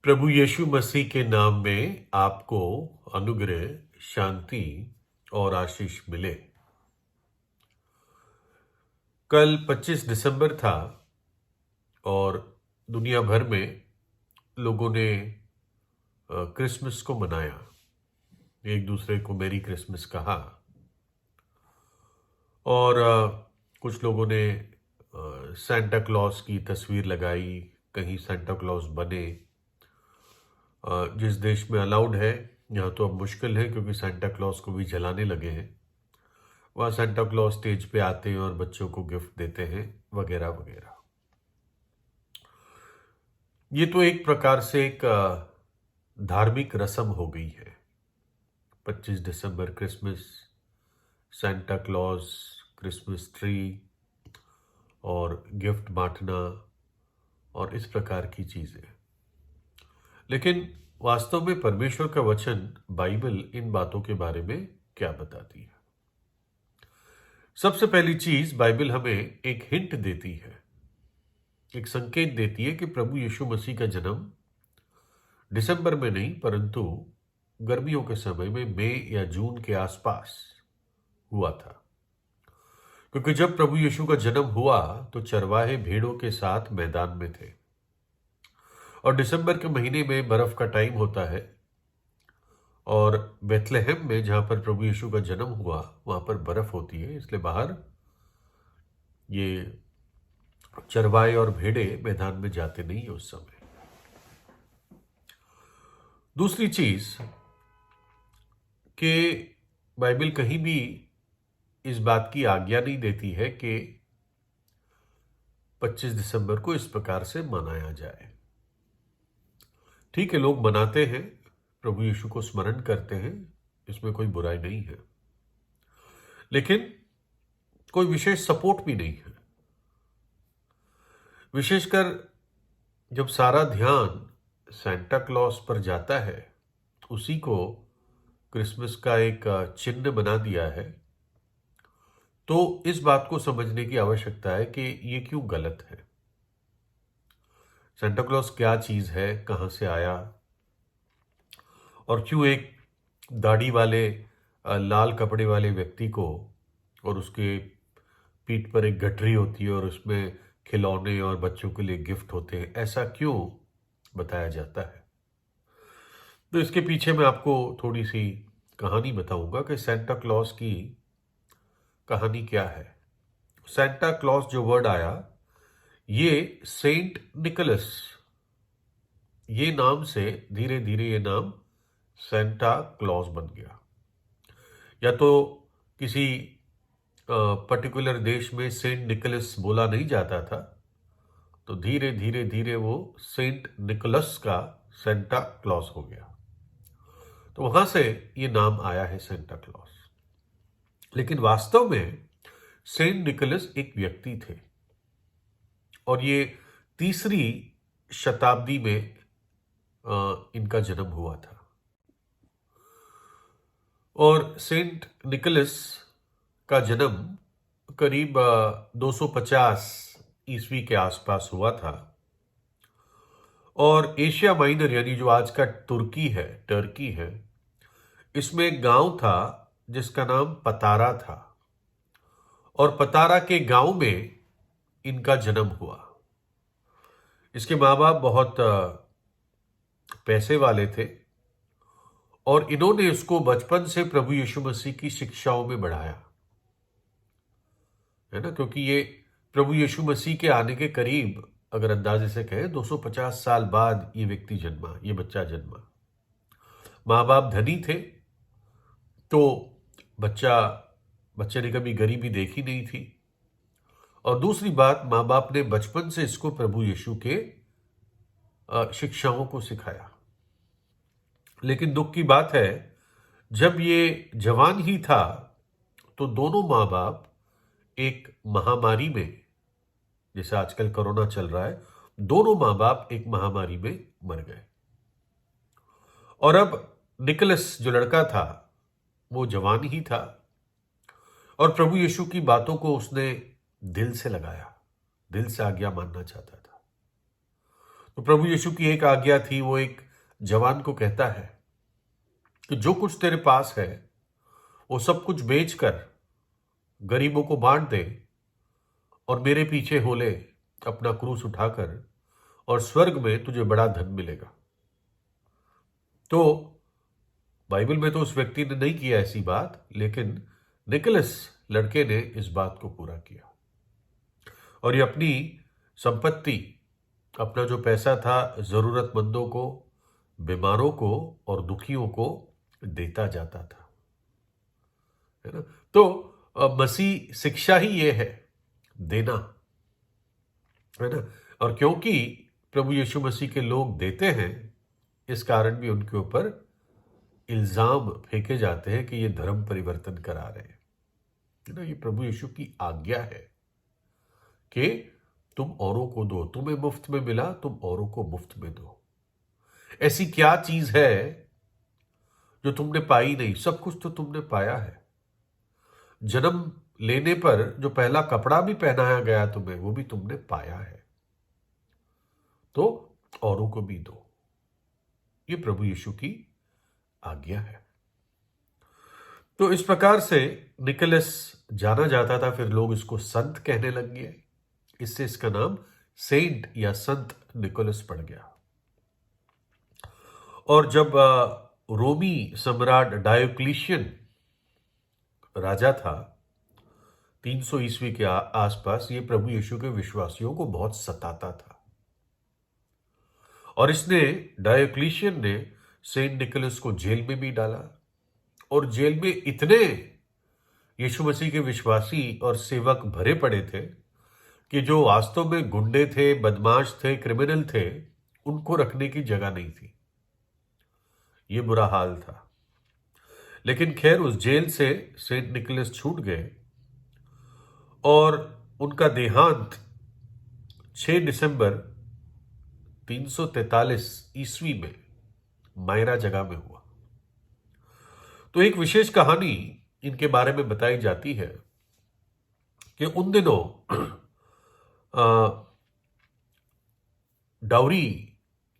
प्रभु यीशु मसीह के नाम में आपको अनुग्रह, शांति और आशीष मिले। कल 25 दिसंबर था और दुनिया भर में लोगों ने क्रिसमस को मनाया, एक दूसरे को मेरी क्रिसमस कहा और कुछ लोगों ने सेंटा क्लॉज की तस्वीर लगाई, कहीं सेंटा क्लॉज बने। जिस देश में अलाउड है, यहाँ तो अब मुश्किल है क्योंकि सेंटा क्लॉज को भी जलाने लगे हैं, वहाँ सेंटा क्लॉज स्टेज पे आते हैं और बच्चों को गिफ्ट देते हैं वगैरह वगैरह। ये तो एक प्रकार से एक धार्मिक रस्म हो गई है। 25 दिसंबर Christmas, Santa Claus, Christmas tree और गिफ्ट बांटना और इस प्रकार की चीज़ें। लेकिन वास्तव में परमेश्वर का वचन बाइबल इन बातों के बारे में क्या बताती है? सबसे पहली चीज, बाइबल हमें एक हिंट देती है, एक संकेत देती है कि प्रभु यीशु मसीह का जन्म दिसंबर में नहीं परंतु गर्मियों के समय में मई या जून के आसपास हुआ था। क्योंकि जब प्रभु यीशु का जन्म हुआ तो चरवाहे भेड़ों के साथ मैदान में थे और दिसंबर के महीने में बर्फ का टाइम होता है और बेथलेहम में जहां पर प्रभु यीशु का जन्म हुआ वहां पर बर्फ होती है, इसलिए बाहर ये चरवाहे और भेड़े मैदान में जाते नहीं है उस समय। दूसरी चीज कि बाइबल कहीं भी इस बात की आज्ञा नहीं देती है कि 25 दिसंबर को इस प्रकार से मनाया जाए। ठीक है, लोग मनाते हैं, प्रभु यीशु को स्मरण करते हैं, इसमें कोई बुराई नहीं है, लेकिन कोई विशेष सपोर्ट भी नहीं है। विशेषकर जब सारा ध्यान सेंटा क्लॉज पर जाता है, उसी को क्रिसमस का एक चिन्ह बना दिया है, तो इस बात को समझने की आवश्यकता है कि ये क्यों गलत है। सेंटा क्लॉज क्या चीज है, कहां से आया और क्यों एक दाढ़ी वाले लाल कपड़े वाले व्यक्ति को और उसके पीठ पर एक गठरी होती है और उसमें खिलौने और बच्चों के लिए गिफ्ट होते हैं, ऐसा क्यों बताया जाता है? तो इसके पीछे मैं आपको थोड़ी सी कहानी बताऊंगा कि सेंटा क्लॉज की कहानी क्या है। सेंटा क्लॉज जो वर्ड आया, ये सेंट निकोलस, ये नाम से धीरे धीरे ये नाम सेंटा क्लॉज बन गया। या तो किसी पर्टिकुलर देश में सेंट निकोलस बोला नहीं जाता था, तो धीरे धीरे धीरे वो सेंट निकोलस का सेंटा क्लॉज हो गया, तो वहां से ये नाम आया है सेंटा क्लॉज। लेकिन वास्तव में सेंट निकोलस एक व्यक्ति थे और ये 3री शताब्दी में इनका जन्म हुआ था। और सेंट निकोलस का जन्म करीब 250 ईस्वी के आसपास हुआ था और एशिया माइनर यानी जो आज का टर्की है, इसमें एक गांव था जिसका नाम पतारा था और पतारा के गांव में इनका जन्म हुआ। इसके माँ बाप बहुत पैसे वाले थे और इन्होंने इसको बचपन से प्रभु यीशु मसीह की शिक्षाओं में बढ़ाया, है ना, क्योंकि ये प्रभु यीशु मसीह के आने के करीब, अगर अंदाजे से कहें, 250 साल बाद ये व्यक्ति जन्मा, ये बच्चा जन्मा। माँ बाप धनी थे तो बच्चे ने कभी गरीबी देखी नहीं थी और दूसरी बात, माँ बाप ने बचपन से इसको प्रभु यीशु के शिक्षाओं को सिखाया। लेकिन दुख की बात है, जब ये जवान ही था तो दोनों माँ बाप एक महामारी में, जैसे आजकल कोरोना चल रहा है, दोनों माँ बाप एक महामारी में मर गए। और अब निकोलस जो लड़का था वो जवान ही था और प्रभु यीशु की बातों को उसने दिल से लगाया, दिल से आज्ञा मानना चाहता था। तो प्रभु यीशु की एक आज्ञा थी, वो एक जवान को कहता है कि जो कुछ तेरे पास है वो सब कुछ बेचकर गरीबों को बांट दे और मेरे पीछे हो ले, अपना क्रूस उठाकर, और स्वर्ग में तुझे बड़ा धन मिलेगा। तो बाइबल में तो उस व्यक्ति ने नहीं किया ऐसी बात, लेकिन निकोलस लड़के ने इस बात को पूरा किया और ये अपनी संपत्ति, अपना जो पैसा था, जरूरतमंदों को, बीमारों को और दुखियों को देता जाता था, है ना। तो मसीह शिक्षा ही ये है, देना, है ना। और क्योंकि प्रभु यीशु मसीह के लोग देते हैं, इस कारण भी उनके ऊपर इल्जाम फेंके जाते हैं कि ये धर्म परिवर्तन करा रहे हैं, है ना। ये प्रभु यीशु की आज्ञा है कि तुम औरों को दो, तुम्हें मुफ्त में मिला, तुम औरों को मुफ्त में दो। ऐसी क्या चीज है जो तुमने पाई नहीं? सब कुछ तो तुमने पाया है। जन्म लेने पर जो पहला कपड़ा भी पहनाया गया तुम्हें, वो भी तुमने पाया है, तो औरों को भी दो। ये प्रभु यीशु की आज्ञा है। तो इस प्रकार से निकोलस जाना जाता था, फिर लोग इसको संत कहने लग गए, इससे इसका नाम सेंट या संत निकोलस पड़ गया। और जब रोमी सम्राट डायोक्लिशियन राजा था 300 ईस्वी के आसपास, ये प्रभु यीशु के विश्वासियों को बहुत सताता था और इसने, डायोक्लिशियन ने सेंट निकोलस को जेल में भी डाला और जेल में इतने यीशु मसीह के विश्वासी और सेवक भरे पड़े थे कि जो वास्तव में गुंडे थे, बदमाश थे, क्रिमिनल थे, उनको रखने की जगह नहीं थी। ये बुरा हाल था। लेकिन खैर, उस जेल से सेंट निकोलस छूट गए और उनका देहांत 6 दिसंबर 343 ईस्वी में मायरा जगह में हुआ। तो एक विशेष कहानी इनके बारे में बताई जाती है कि उन दिनों डाउरी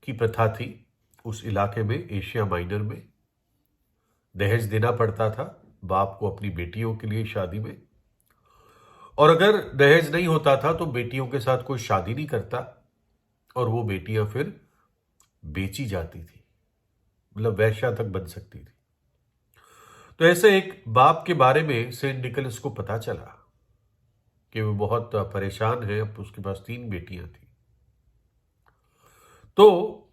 की प्रथा थी उस इलाके में, एशिया माइनर में। दहेज देना पड़ता था बाप को अपनी बेटियों के लिए शादी में, और अगर दहेज नहीं होता था तो बेटियों के साथ कोई शादी नहीं करता और वो बेटियां फिर बेची जाती थी, मतलब वैश्या तक बन सकती थी। तो ऐसे एक बाप के बारे में सेंट निकोलस को पता चला कि वो बहुत परेशान है, अब उसके पास 3 बेटियां थी। तो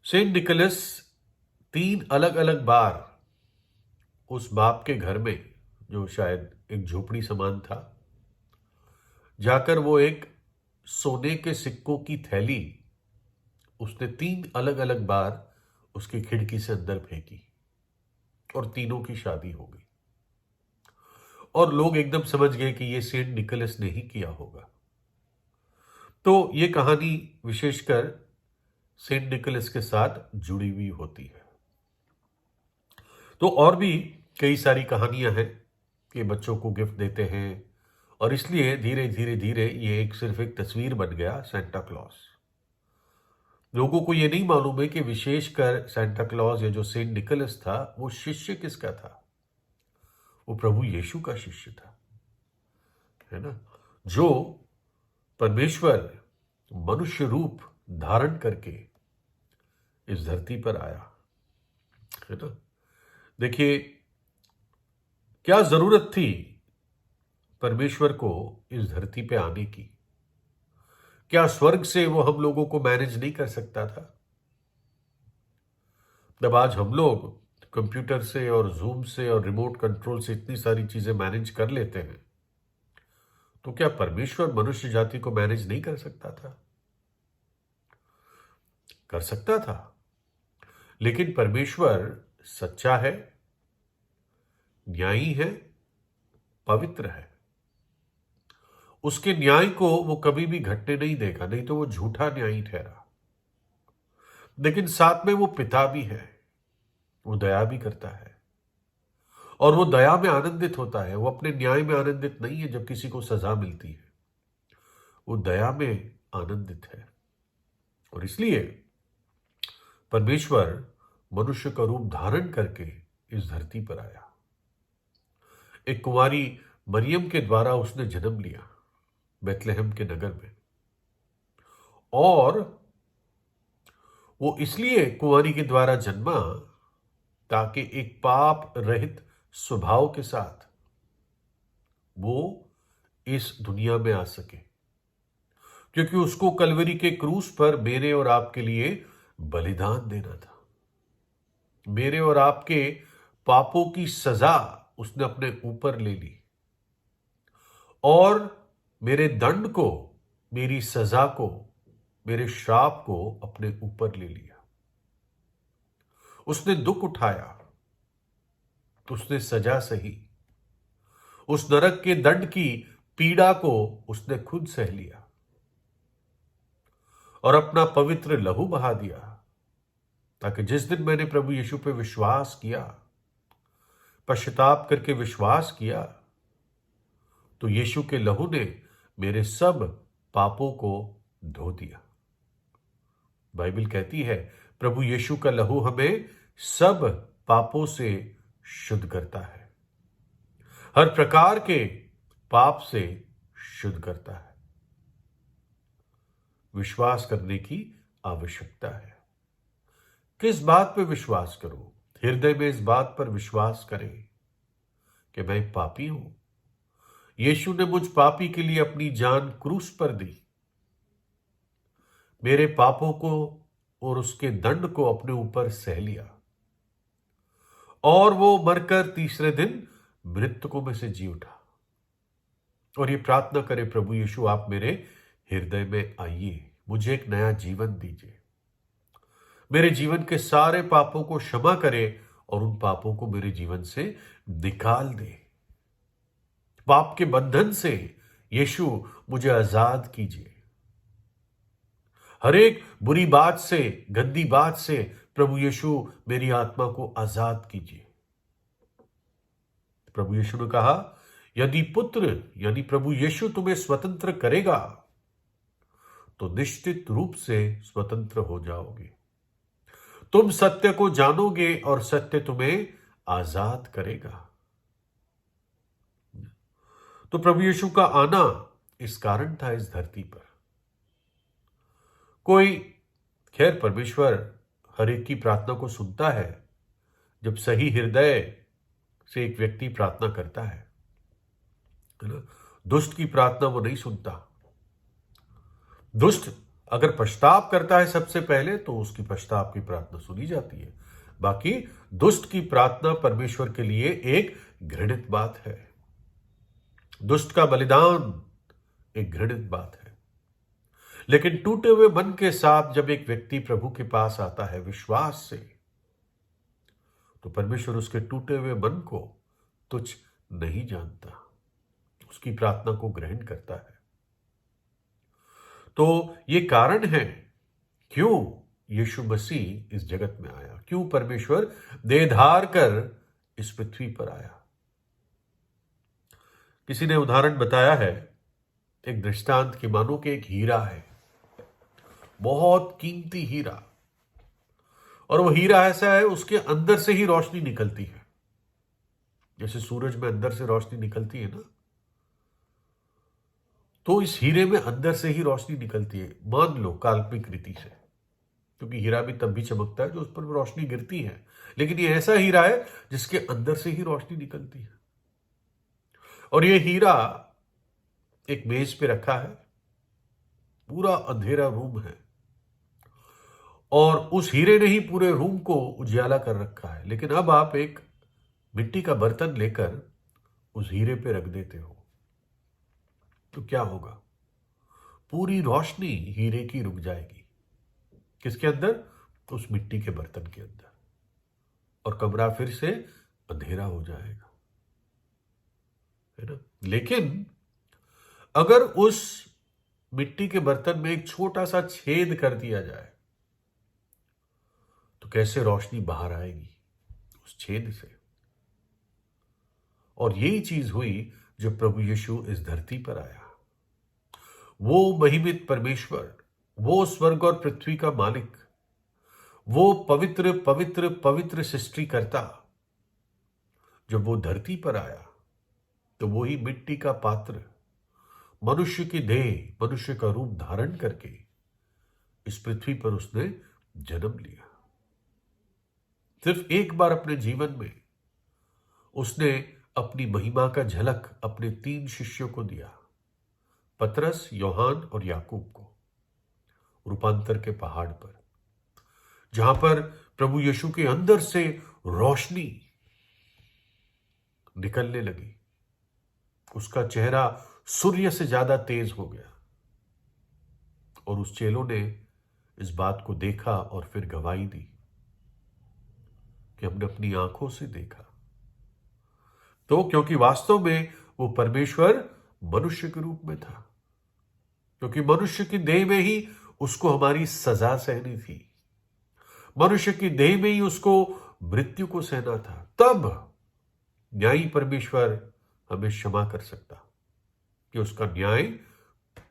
सेंट निकोलस 3 अलग अलग बार उस बाप के घर में, जो शायद एक झोपड़ी समान था, जाकर वो एक सोने के सिक्कों की थैली उसने 3 अलग अलग बार उसकी खिड़की से अंदर फेंकी और तीनों की शादी हो गई। और लोग एकदम समझ गए कि ये सेंट निकोलस ने ही किया होगा। तो ये कहानी विशेषकर सेंट निकोलस के साथ जुड़ी हुई होती है। तो और भी कई सारी कहानियां हैं कि बच्चों को गिफ्ट देते हैं, और इसलिए धीरे धीरे धीरे ये सिर्फ एक तस्वीर बन गया सेंटा क्लॉज। लोगों को ये नहीं मालूम है कि विशेषकर सेंटा क्लॉज या जो सेंट निकोलस था, वो शिष्य किसका था? वो प्रभु यीशु का शिष्य था, है ना, जो परमेश्वर मनुष्य रूप धारण करके इस धरती पर आया, है ना। देखिए, क्या जरूरत थी परमेश्वर को इस धरती पे आने की? क्या स्वर्ग से वो हम लोगों को मैनेज नहीं कर सकता था? जब आज हम लोग कंप्यूटर से और जूम से और रिमोट कंट्रोल से इतनी सारी चीजें मैनेज कर लेते हैं, तो क्या परमेश्वर मनुष्य जाति को मैनेज नहीं कर सकता था? कर सकता था। लेकिन परमेश्वर सच्चा है, न्यायी है, पवित्र है। उसके न्याय को वो कभी भी घटने नहीं देगा, नहीं तो वो झूठा न्यायी ठहरा। लेकिन साथ में वो पिता भी है, वो दया भी करता है, और वो दया में आनंदित होता है। वो अपने न्याय में आनंदित नहीं है जब किसी को सजा मिलती है, वो दया में आनंदित है। और इसलिए परमेश्वर मनुष्य का रूप धारण करके इस धरती पर आया। एक कुंवारी मरियम के द्वारा उसने जन्म लिया बेथलेहम के नगर में, और वो इसलिए कुंवारी के द्वारा जन्मा ताकि एक पाप रहित स्वभाव के साथ वो इस दुनिया में आ सके, क्योंकि उसको कलवरी के क्रूस पर मेरे और आपके लिए बलिदान देना था। मेरे और आपके पापों की सजा उसने अपने ऊपर ले ली और मेरे दंड को, मेरी सजा को, मेरे श्राप को अपने ऊपर ले लिया। उसने दुख उठाया, उसने सजा सही, उस नरक के दंड की पीड़ा को उसने खुद सह लिया और अपना पवित्र लहू बहा दिया, ताकि जिस दिन मैंने प्रभु यीशु पे विश्वास किया, पश्चाताप करके विश्वास किया, तो यीशु के लहू ने मेरे सब पापों को धो दिया। बाइबल कहती है प्रभु यीशु का लहू हमें सब पापों से शुद्ध करता है, हर प्रकार के पाप से शुद्ध करता है। विश्वास करने की आवश्यकता है। किस बात पर विश्वास करूं? हृदय में इस बात पर विश्वास करें कि मैं पापी हूं, यीशु ने मुझ पापी के लिए अपनी जान क्रूस पर दी, मेरे पापों को और उसके दंड को अपने ऊपर सह लिया, और वो मरकर तीसरे दिन मृतकों में से जी उठा। और ये प्रार्थना करें, प्रभु यीशु आप मेरे हृदय में आइए, मुझे एक नया जीवन दीजिए, मेरे जीवन के सारे पापों को क्षमा करें और उन पापों को मेरे जीवन से निकाल दे। पाप के बंधन से यीशु मुझे आजाद कीजिए। हर एक बुरी बात से, गंदी बात से प्रभु यीशु मेरी आत्मा को आजाद कीजिए। प्रभु यीशु ने कहा, यदि पुत्र यानी प्रभु यीशु तुम्हें स्वतंत्र करेगा तो निश्चित रूप से स्वतंत्र हो जाओगे। तुम सत्य को जानोगे और सत्य तुम्हें आजाद करेगा। तो प्रभु यीशु का आना इस कारण था इस धरती पर। कोई, खैर परमेश्वर हर एक की प्रार्थना को सुनता है जब सही हृदय से एक व्यक्ति प्रार्थना करता है ना। दुष्ट की प्रार्थना वो नहीं सुनता। दुष्ट अगर पश्चाताप करता है सबसे पहले तो उसकी पश्चाताप की प्रार्थना सुनी जाती है, बाकी दुष्ट की प्रार्थना परमेश्वर के लिए एक घृणित बात है। दुष्ट का बलिदान एक घृणित बात है। लेकिन टूटे हुए मन के साथ जब एक व्यक्ति प्रभु के पास आता है विश्वास से, तो परमेश्वर उसके टूटे हुए मन को तुच्छ नहीं जानता, उसकी प्रार्थना को ग्रहण करता है। तो ये कारण है क्यों यीशु मसीह इस जगत में आया, क्यों परमेश्वर देह धार कर इस पृथ्वी पर आया। किसी ने उदाहरण बताया है, एक दृष्टांत की, मानो कि एक हीरा है, बहुत कीमती हीरा, और वो हीरा ऐसा है उसके अंदर से ही रोशनी निकलती है, जैसे सूरज में अंदर से रोशनी निकलती है ना, तो इस हीरे में अंदर से ही रोशनी निकलती है। मान लो काल्पनिक रीति से, क्योंकि हीरा भी तब भी चमकता है जो उस पर रोशनी गिरती है, लेकिन ये ऐसा हीरा है जिसके अंदर से ही रोशनी निकलती है। और ये हीरा एक मेज पे रखा है, पूरा अंधेरा रूम है, और उस हीरे ने ही पूरे रूम को उजियाला कर रखा है। लेकिन अब आप एक मिट्टी का बर्तन लेकर उस हीरे पे रख देते हो तो क्या होगा? पूरी रोशनी हीरे की रुक जाएगी। किसके अंदर? उस मिट्टी के बर्तन के अंदर, और कमरा फिर से अंधेरा हो जाएगा, है ना। लेकिन अगर उस मिट्टी के बर्तन में एक छोटा सा छेद कर दिया जाए तो कैसे रोशनी बाहर आएगी उस छेद से। और यही चीज हुई जो प्रभु यीशु इस धरती पर आया। वो महिमित परमेश्वर वो स्वर्ग और पृथ्वी का मालिक, वो पवित्र पवित्र पवित्र सृष्टिकर्ता, जब वो धरती पर आया तो वो ही मिट्टी का पात्र मनुष्य की देह, मनुष्य का रूप धारण करके इस पृथ्वी पर उसने जन्म लिया। सिर्फ एक बार अपने जीवन में उसने अपनी महिमा का झलक अपने 3 शिष्यों को दिया, पतरस, योहान और याकूब को, रूपांतर के पहाड़ पर, जहां पर प्रभु यीशु के अंदर से रोशनी निकलने लगी। उसका चेहरा सूर्य से ज्यादा तेज हो गया और उस चेलों ने इस बात को देखा और फिर गवाही दी कि हमने अपनी आंखों से देखा। तो क्योंकि वास्तव में वो परमेश्वर मनुष्य के रूप में था, क्योंकि मनुष्य की देह में ही उसको हमारी सजा सहनी थी, मनुष्य की देह में ही उसको मृत्यु को सहना था, तब न्यायी परमेश्वर हमें क्षमा कर सकता कि उसका न्याय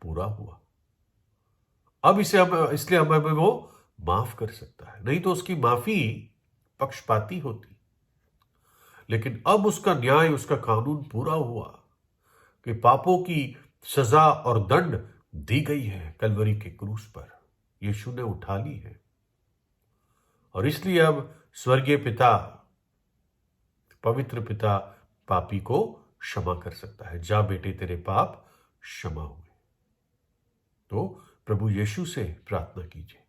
पूरा हुआ। अब इसलिए हमें वो माफ कर सकता है, नहीं तो उसकी माफी पक्षपाती होती। लेकिन अब उसका न्याय, उसका कानून पूरा हुआ कि पापों की सजा और दंड दी गई है कलवरी के क्रूस पर, यीशु ने उठा ली है। और इसलिए अब स्वर्गीय पिता, पवित्र पिता पापी को क्षमा कर सकता है। जा बेटे, तेरे पाप क्षमा हुए। तो प्रभु यीशु से प्रार्थना कीजिए,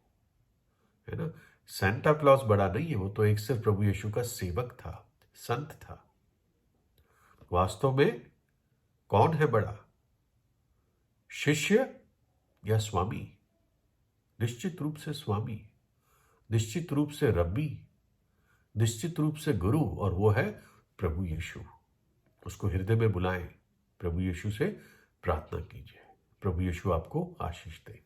है ना। सेंटा क्लॉज बड़ा नहीं है, वो तो एक सिर्फ प्रभु यीशु का सेवक था, संत था। वास्तव में कौन है बड़ा, शिष्य या स्वामी? निश्चित रूप से स्वामी, निश्चित रूप से रब्बी, निश्चित रूप से गुरु, और वो है प्रभु यीशु। उसको हृदय में बुलाएं, प्रभु यीशु से प्रार्थना कीजिए। प्रभु यीशु आपको आशीष दे।